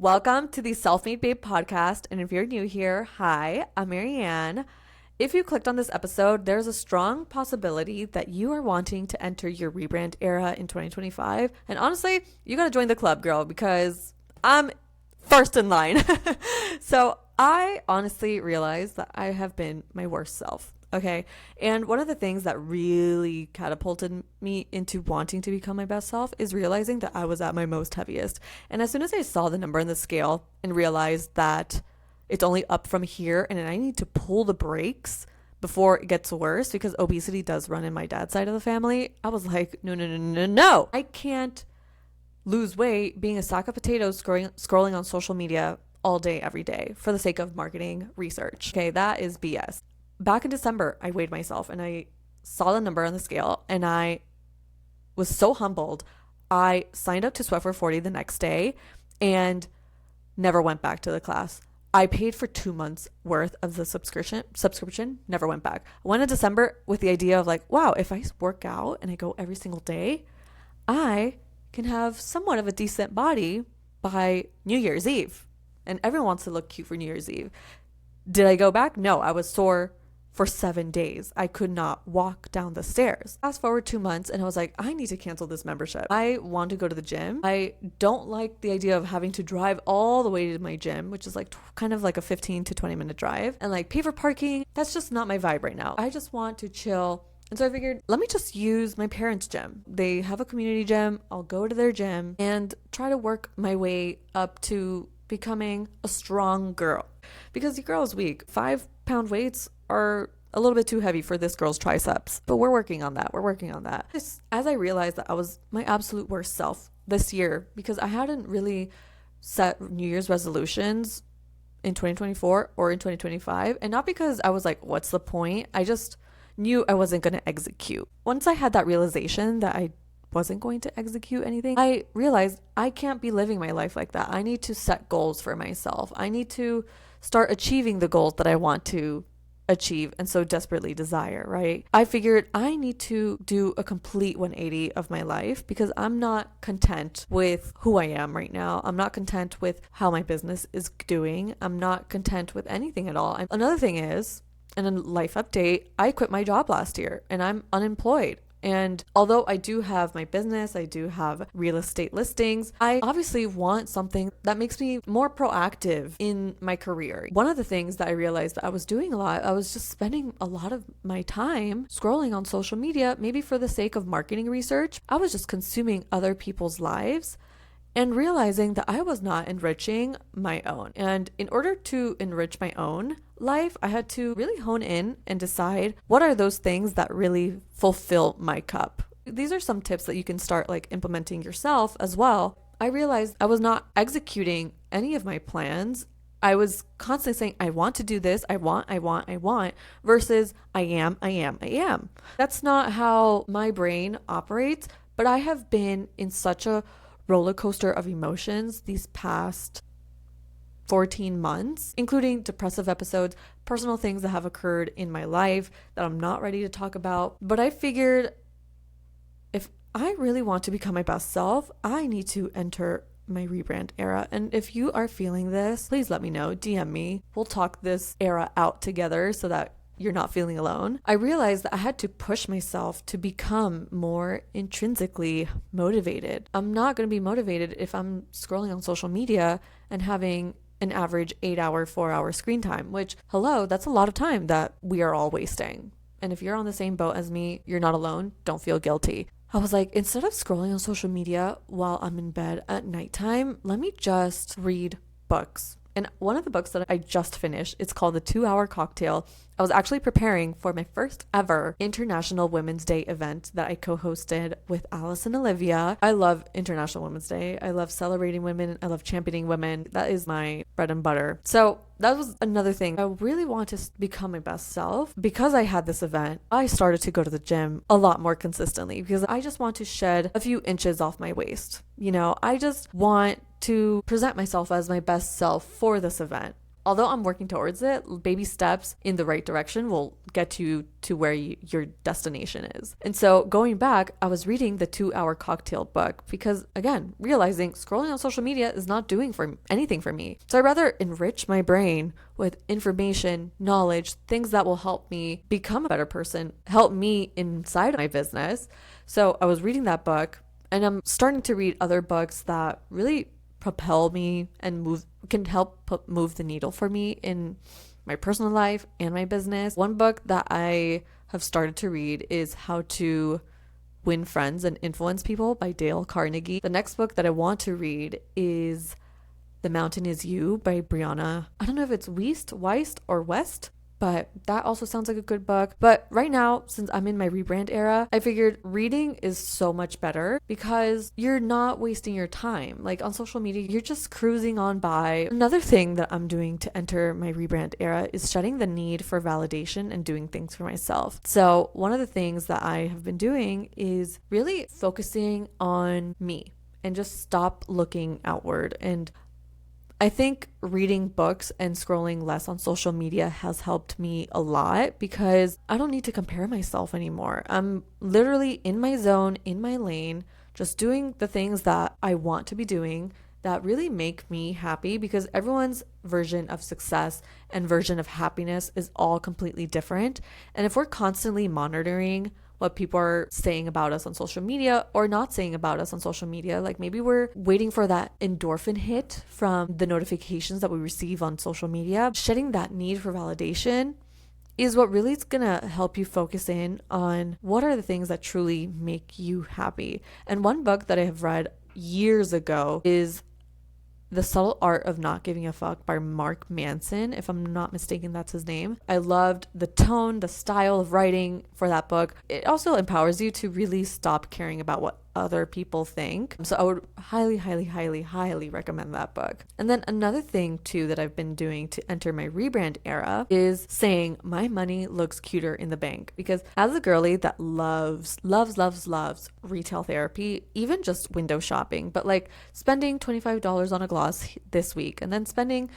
Welcome to the Self-Made Babe podcast. And if you're new here, hi, I'm Marianne. If you clicked on this episode, there's a strong possibility that you are wanting to enter your rebrand era in 2025. And honestly, you got to join the club, girl, because I'm first in line. So I honestly realized that I have been my worst self. Okay. And one of the things that really catapulted me into wanting to become my best self is realizing that I was at my most heaviest. And as soon as I saw the number on the scale and realized that it's only up from here and I need to pull the brakes before it gets worse because obesity does run in my dad's side of the family, I was like, no. I can't lose weight being a sack of potatoes scrolling on social media all day, every day for the sake of marketing research. Okay, that is BS. Back in December, I weighed myself and I saw the number on the scale and I was so humbled. I signed up to Sweat for 40 the next day and never went back to the class. I paid for 2 months worth of the subscription, never went back. I went in December with the idea of like, wow, if I work out and I go every single day, I can have somewhat of a decent body by New Year's Eve. And everyone wants to look cute for New Year's Eve. Did I go back? No, I was sore for 7 days. I could not walk down the stairs. Fast forward 2 months and I was like, I need to cancel this membership. I want to go to the gym. I don't like the idea of having to drive all the way to my gym, which is like kind of like a 15 to 20 minute drive, and like pay for parking. That's just not my vibe right now. I just want to chill. And so I figured, let me just use my parents' gym. They have a community gym. I'll go to their gym and try to work my way up to becoming a strong girl. Because the girl is weak. 5-pound weights are a little bit too heavy for this girl's triceps. But we're working on that. As I realized that I was my absolute worst self this year, because I hadn't really set New Year's resolutions in 2024 or in 2025. And not because I was like, what's the point? I just knew I wasn't going to execute. Once I had that realization that I wasn't going to execute anything, I realized I can't be living my life like that. I need to set goals for myself. I need to start achieving the goals that I want to achieve and so desperately desire, right? I figured I need to do a complete 180 of my life because I'm not content with who I am right now. I'm not content with how my business is doing. I'm not content with anything at all. Another thing is, in a life update, I quit my job last year and I'm unemployed. And although I do have my business, I do have real estate listings, I obviously want something that makes me more proactive in my career. One of the things that I realized that I was doing a lot, I was just spending a lot of my time scrolling on social media, maybe for the sake of marketing research. I was just consuming other people's lives and realizing that I was not enriching my own. And in order to enrich my own life, I had to really hone in and decide what are those things that really fulfill my cup. These are some tips that you can start like implementing yourself as well. I realized I was not executing any of my plans. I was constantly saying, I want to do this. I want, versus I am. That's not how my brain operates, but I have been in such a roller coaster of emotions these past 14 months, including depressive episodes, personal things that have occurred in my life that I'm not ready to talk about. But I figured if I really want to become my best self, I need to enter my rebrand era. And if you are feeling this, please let me know. DM me. We'll talk this era out together so that you're not feeling alone. I realized that I had to push myself to become more intrinsically motivated. I'm not going to be motivated if I'm scrolling on social media and having an average 8-hour, 4-hour screen time, which, hello, that's a lot of time that we are all wasting. And if you're on the same boat as me, you're not alone. Don't feel guilty. I was like, instead of scrolling on social media while I'm in bed at nighttime, let me just read books. And one of the books that I just finished, it's called The 2-Hour Cocktail. I was actually preparing for my first ever International Women's Day event that I co-hosted with Alice and Olivia. I love International Women's Day. I love celebrating women. I love championing women. That is my bread and butter. So that was another thing. I really want to become my best self. Because I had this event, I started to go to the gym a lot more consistently because I just want to shed a few inches off my waist. I just want to present myself as my best self for this event. although I'm working towards it, baby steps in the right direction will get you to where your destination is. And so going back, I was reading the 2-Hour Cocktail book because, again, realizing scrolling on social media is not doing anything for me. So I'd rather enrich my brain with information, knowledge, things that will help me become a better person, help me inside my business. So I was reading that book, and I'm starting to read other books that really propel me and can help move the needle for me in my personal life and my business. One book that I have started to read is How to Win Friends and Influence People by Dale Carnegie. The next book that I want to read is The Mountain Is You by Brianna. I don't know if it's Weist or West, but that also sounds like a good book. But right now, since I'm in my rebrand era, I figured reading is so much better because you're not wasting your time. Like on social media, you're just cruising on by. Another thing that I'm doing to enter my rebrand era is shedding the need for validation and doing things for myself. So one of the things that I have been doing is really focusing on me and just stop looking outward. And I think reading books and scrolling less on social media has helped me a lot because I don't need to compare myself anymore. I'm literally in my zone, in my lane, just doing the things that I want to be doing that really make me happy, because everyone's version of success and version of happiness is all completely different. And if we're constantly monitoring what people are saying about us on social media or not saying about us on social media, like maybe we're waiting for that endorphin hit from the notifications that we receive on social media, shedding that need for validation is what really is gonna help you focus in on what are the things that truly make you happy. And one book that I have read years ago is The Subtle Art of Not Giving a Fuck by Mark Manson. If I'm not mistaken, that's his name. I loved the tone, the style of writing for that book. It also empowers you to really stop caring about what other people think. So I would highly, highly, highly, highly recommend that book. And then another thing too that I've been doing to enter my rebrand era is saying my money looks cuter in the bank. Because as a girly that loves retail therapy, even just window shopping, but like spending $25 on a gloss this week and then spending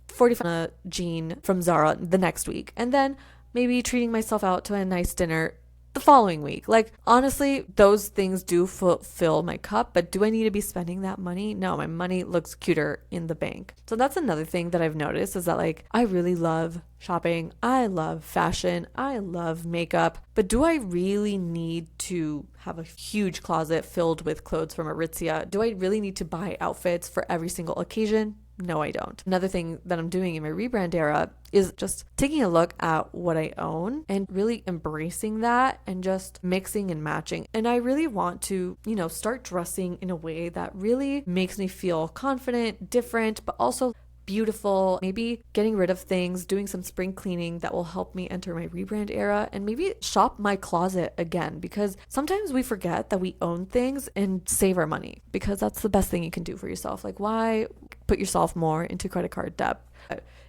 $40 on a jean from Zara the next week, and then maybe treating myself out to a nice dinner the following week. Like, honestly, those things do fill my cup, but do I need to be spending that money? No, my money looks cuter in the bank. So that's another thing that I've noticed is that, like, I really love shopping. I love fashion. I love makeup. But do I really need to have a huge closet filled with clothes from Aritzia? Do I really need to buy outfits for every single occasion? No, I don't. Another thing that I'm doing in my rebrand era is just taking a look at what I own and really embracing that and just mixing and matching. And I really want to, start dressing in a way that really makes me feel confident, different, but also beautiful. Maybe getting rid of things, doing some spring cleaning that will help me enter my rebrand era, and maybe shop my closet again, because sometimes we forget that we own things and save our money, because that's the best thing you can do for yourself. Like, why put yourself more into credit card debt?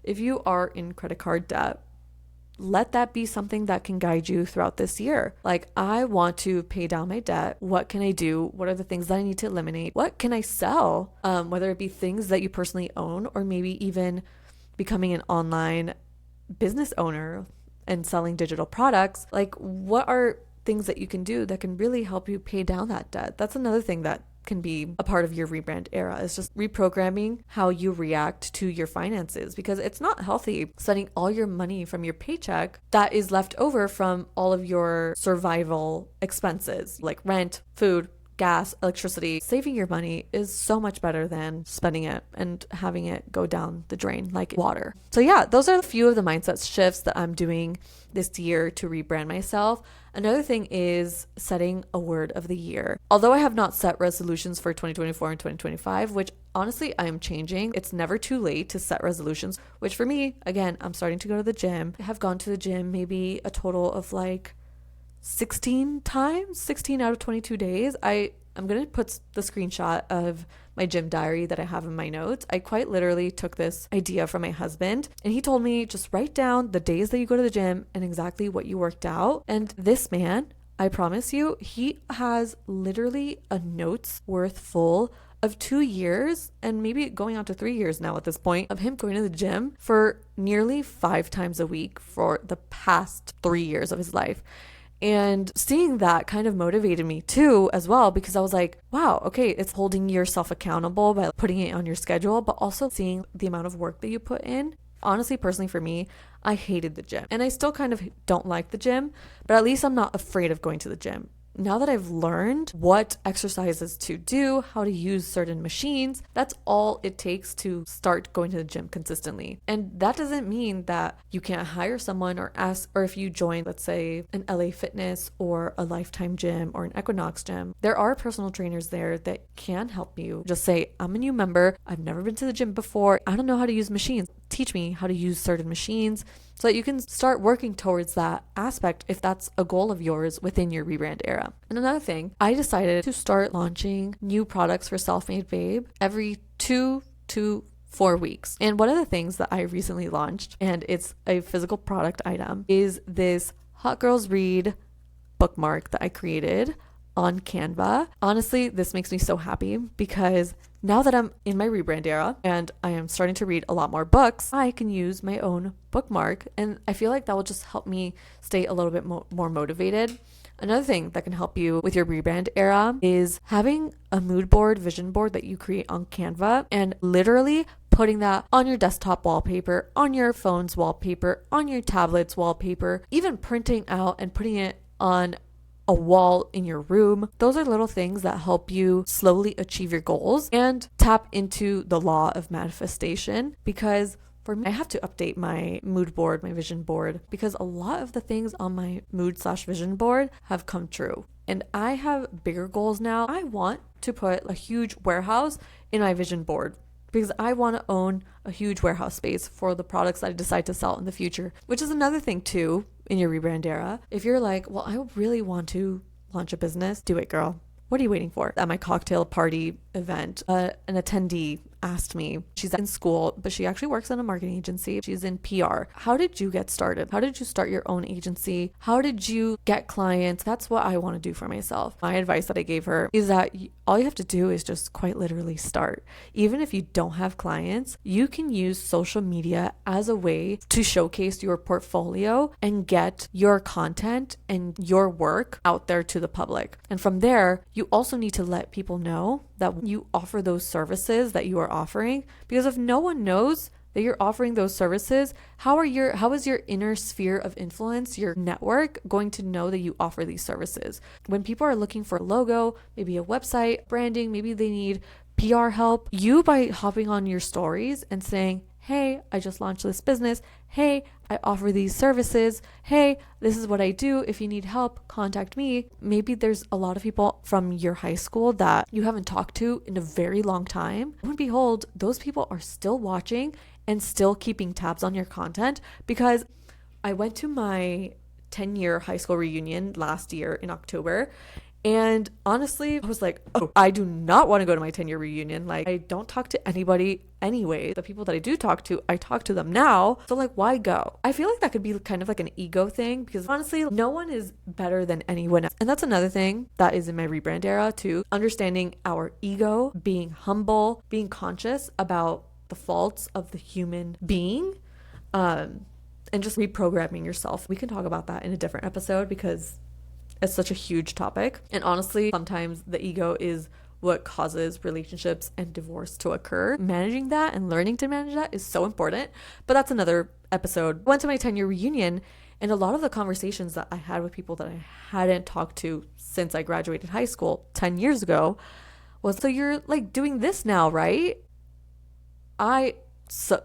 If you are in credit card debt, let that be something that can guide you throughout this year. Like, I want to pay down my debt. What can I do? What are the things that I need to eliminate? What can I sell? Whether it be things that you personally own, or maybe even becoming an online business owner and selling digital products. Like, what are things that you can do that can really help you pay down that debt? That's another thing that can be a part of your rebrand era, is just reprogramming how you react to your finances, because it's not healthy spending all your money from your paycheck that is left over from all of your survival expenses like rent, food, gas, electricity. Saving your money is so much better than spending it and having it go down the drain like water. So yeah, those are a few of the mindset shifts that I'm doing this year to rebrand myself. Another thing is setting a word of the year. Although I have not set resolutions for 2024 and 2025, which honestly I am changing. It's never too late to set resolutions, which for me, again, I'm starting to go to the gym. I have gone to the gym maybe a total of like 16 times, 16 out of 22 days. I'm going to put the screenshot of my gym diary that I have in my notes. I quite literally took this idea from my husband, and he told me just write down the days that you go to the gym and exactly what you worked out. And this man, I promise you, he has literally a notes worth full of 2 years and maybe going on to 3 years now at this point of him going to the gym for nearly 5 times a week for the past 3 years of his life. And seeing that kind of motivated me too as well, because I was like, wow, okay, it's holding yourself accountable by putting it on your schedule, but also seeing the amount of work that you put in. Honestly, personally for me, I hated the gym and I still kind of don't like the gym, but at least I'm not afraid of going to the gym. Now that I've learned what exercises to do, how to use certain machines, that's all it takes to start going to the gym consistently. And that doesn't mean that you can't hire someone or ask, or if you join, let's say, an LA Fitness or a Lifetime gym or an Equinox gym, there are personal trainers there that can help you. Just say, I'm a new member. I've never been to the gym before. I don't know how to use machines. Teach me how to use certain machines so that you can start working towards that aspect if that's a goal of yours within your rebrand era. And another thing, I decided to start launching new products for Self-Made Babe every 2 to 4 weeks. And one of the things that I recently launched, and it's a physical product item, is this Hot Girls Read bookmark that I created on Canva. Honestly, this makes me so happy because now that I'm in my rebrand era and I am starting to read a lot more books, I can use my own bookmark. And I feel like that will just help me stay a little bit more motivated. Another thing that can help you with your rebrand era is having a mood board, vision board that you create on Canva and literally putting that on your desktop wallpaper, on your phone's wallpaper, on your tablet's wallpaper, even printing out and putting it on a wall in your room. Those are little things that help you slowly achieve your goals and tap into the law of manifestation. Because for me, I have to update my mood board, my vision board, because a lot of the things on my mood/vision board have come true. And I have bigger goals now. I want to put a huge warehouse in my vision board because I want to own a huge warehouse space for the products that I decide to sell in the future, which is another thing too in your rebrand era. If you're like, well, I really want to launch a business, do it, girl. What are you waiting for? At my cocktail party event, an attendee asked me, she's in school, but she actually works in a marketing agency. She's in PR. How did you get started? How did you start your own agency? How did you get clients? That's what I want to do for myself. My advice that I gave her is that all you have to do is just quite literally start. Even if you don't have clients, you can use social media as a way to showcase your portfolio and get your content and your work out there to the public. And from there, you also need to let people know that you offer those services that you are offering, because if no one knows that you're offering those services, how is your inner sphere of influence, your network, going to know that you offer these services? When people are looking for a logo, maybe a website, branding, maybe they need PR help, you by hopping on your stories and saying, hey, I just launched this business. Hey, I offer these services. Hey, this is what I do. If you need help, contact me. Maybe there's a lot of people from your high school that you haven't talked to in a very long time. And behold, those people are still watching and still keeping tabs on your content, because I went to my 10-year high school reunion last year in October. And honestly, I was like, oh, I do not want to go to my 10-year reunion. Like, I don't talk to anybody anyway. The people that I do talk to, I talk to them now. So like, why go? I feel like that could be kind of like an ego thing, because honestly, no one is better than anyone else. And that's another thing that is in my rebrand era too. Understanding our ego, being humble, being conscious about the faults of the human being, and just reprogramming yourself. We can talk about that in a different episode because it's such a huge topic. And honestly, sometimes the ego is what causes relationships and divorce to occur. Managing that and learning to manage that is so important. But that's another episode. I went to my 10-year reunion, and a lot of the conversations that I had with people that I hadn't talked to since I graduated high school 10 years ago was, so you're like doing this now, right? I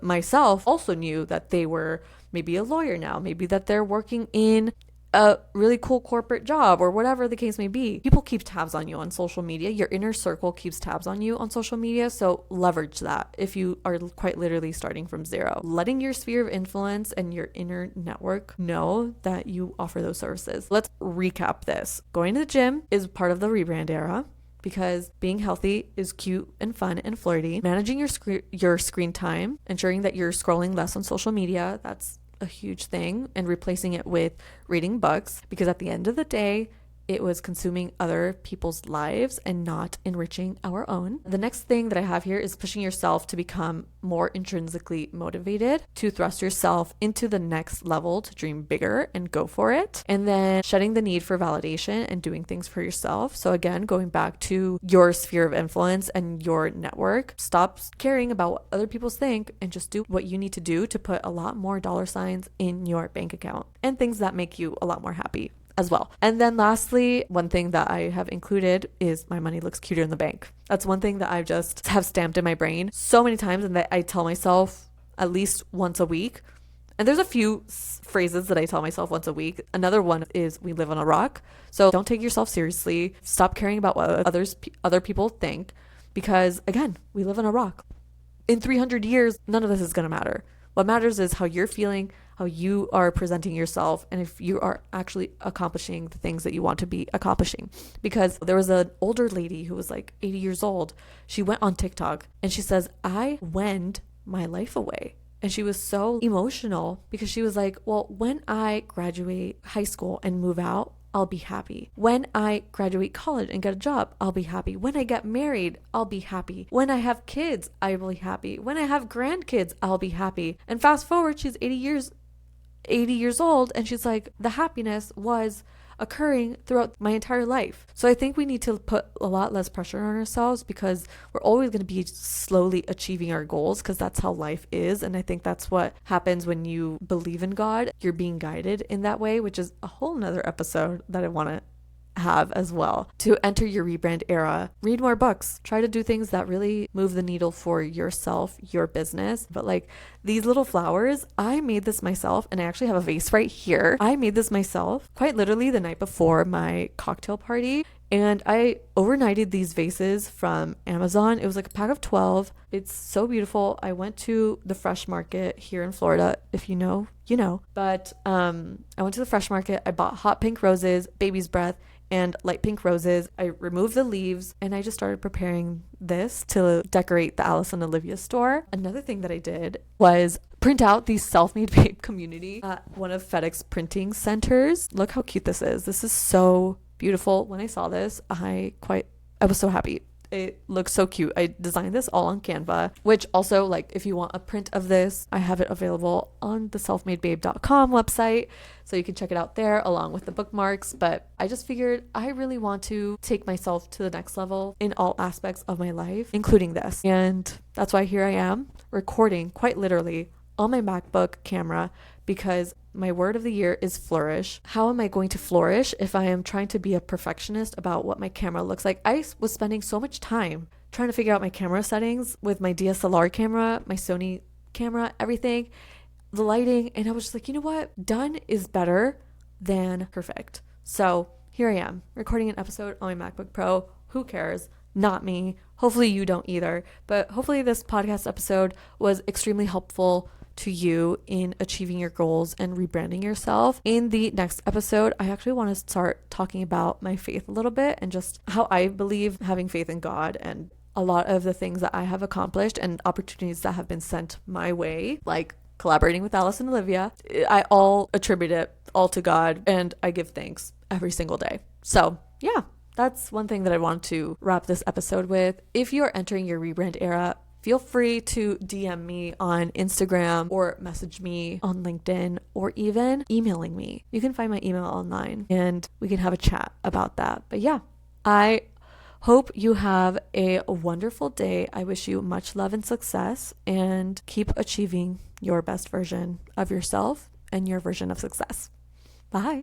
myself also knew that they were maybe a lawyer now, maybe that they're working in a really cool corporate job or whatever the case may be. People keep tabs on you on social media. Your inner circle keeps tabs on you on social media. So leverage that if you are quite literally starting from zero. Letting your sphere of influence and your inner network know that you offer those services. Let's recap this. Going to the gym is part of the rebrand era, because being healthy is cute and fun and flirty. Managing your screen time, ensuring that you're scrolling less on social media, that's a huge thing, and replacing it with reading books, because at the end of the day, it was consuming other people's lives and not enriching our own. The next thing that I have here is pushing yourself to become more intrinsically motivated, to thrust yourself into the next level, to dream bigger and go for it. And then shedding the need for validation and doing things for yourself. So again, going back to your sphere of influence and your network, stop caring about what other people think and just do what you need to do to put a lot more dollar signs in your bank account and things that make you a lot more happy as well. And then lastly, one thing that I have included is my money looks cuter in the bank. That's one thing that I just have stamped in my brain so many times and that I tell myself at least once a week. And there's a few phrases that I tell myself once a week. Another one is we live on a rock. So don't take yourself seriously. Stop caring about what other people think, because again, we live on a rock. In 300 years, none of this is going to matter. What matters is how you're feeling, how you are presenting yourself, and if you are actually accomplishing the things that you want to be accomplishing. Because there was an older lady who was like 80 years old. She went on TikTok and she says, I wend my life away. And she was so emotional because she was like, well, when I graduate high school and move out, I'll be happy. When I graduate college and get a job, I'll be happy. When I get married, I'll be happy. When I have kids, I will be happy. When I have grandkids, I'll be happy. And fast forward, she's 80 years old, and she's like, the happiness was occurring throughout my entire life. So I think we need to put a lot less pressure on ourselves, because we're always going to be slowly achieving our goals, because that's how life is. And I think that's what happens when you believe in God. You're being guided in that way, which is a whole nother episode that I want to have as well. To enter your rebrand era, read more books, try to do things that really move the needle for yourself, your business. But like these little flowers, I made this myself, and I actually have a vase right here. I made this myself quite literally the night before my cocktail party, and I overnighted these vases from Amazon. It was like a pack of 12. It's so beautiful. I went to the Fresh Market here in Florida. If you know, you know. But I went to the Fresh Market. I bought hot pink roses, baby's breath, and light pink roses. I removed the leaves, and I just started preparing this to decorate the Alice and Olivia store. Another thing that I did was print out the Self-Made Babe community at one of FedEx printing centers. Look how cute this is. This is so beautiful. When I saw this, I was so happy. It looks so cute. I designed this all on Canva, which also, like, if you want a print of this, I have it available on the selfmadebabe.com website. So you can check it out there along with the bookmarks. But I just figured I really want to take myself to the next level in all aspects of my life, including this. And that's why here I am recording quite literally on my MacBook camera, because my word of the year is flourish. How am I going to flourish if I am trying to be a perfectionist about what my camera looks like? I was spending so much time trying to figure out my camera settings with my DSLR camera, my Sony camera, everything, the lighting. And I was just like, you know what? Done is better than perfect. So here I am recording an episode on my MacBook Pro. Who cares? Not me. Hopefully you don't either. But hopefully this podcast episode was extremely helpful to you in achieving your goals and rebranding yourself. In the next episode, I actually want to start talking about my faith a little bit and just how I believe having faith in God and a lot of the things that I have accomplished and opportunities that have been sent my way, like collaborating with Alice and Olivia. I all attribute it all to God, and I give thanks every single day. So yeah, that's one thing that I want to wrap this episode with. If you're entering your rebrand era, feel free to DM me on Instagram or message me on LinkedIn or even emailing me. You can find my email online and we can have a chat about that. But yeah, I hope you have a wonderful day. I wish you much love and success, and keep achieving your best version of yourself and your version of success. Bye.